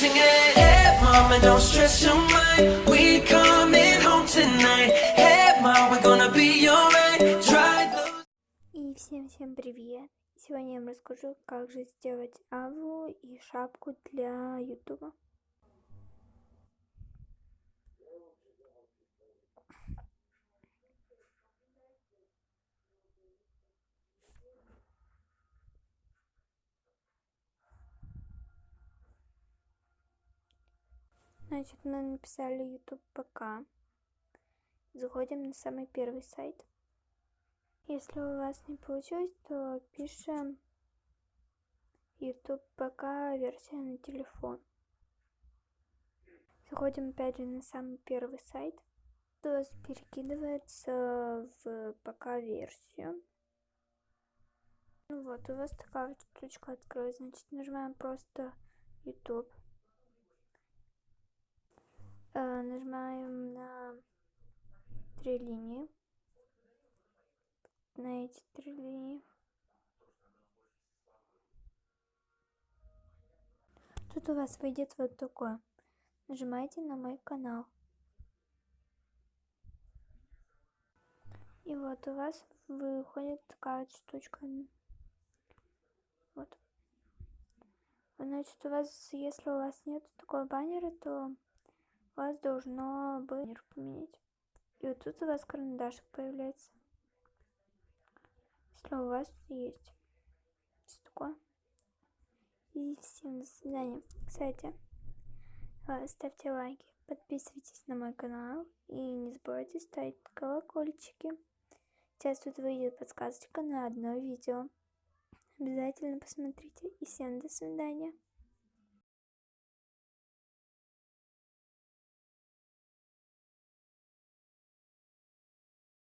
singing, hey mama, don't stress your mind. We coming home tonight. Hey mama, we're gonna be alright. Try those. И всем привет! Сегодня я вам расскажу, как же сделать аву и шапку для ютуба. Значит, мы написали YouTube ПК. Заходим на самый первый сайт. Если у вас не получилось, то пишем YouTube ПК версия на телефон. Заходим опять же на самый первый сайт. То вас перекидывается в ПК версию. Ну вот, у вас такая вот штучка открылась. Значит, нажимаем просто YouTube. Нажимаем на 3 линии. На эти 3 линии. Тут у вас выйдет вот такое. Нажимайте на мой канал. И вот у вас выходит такая вот штучка. Вот. Значит, у вас, если у вас нет такого баннера, то у вас должно быть баннер поменять. И вот тут у вас карандашик появляется. Если у вас есть. Что такое? И всем до свидания. Кстати, ставьте лайки, подписывайтесь на мой канал и не забывайте ставить колокольчики. Сейчас тут выйдет подсказочка на одно видео. Обязательно посмотрите и всем до свидания.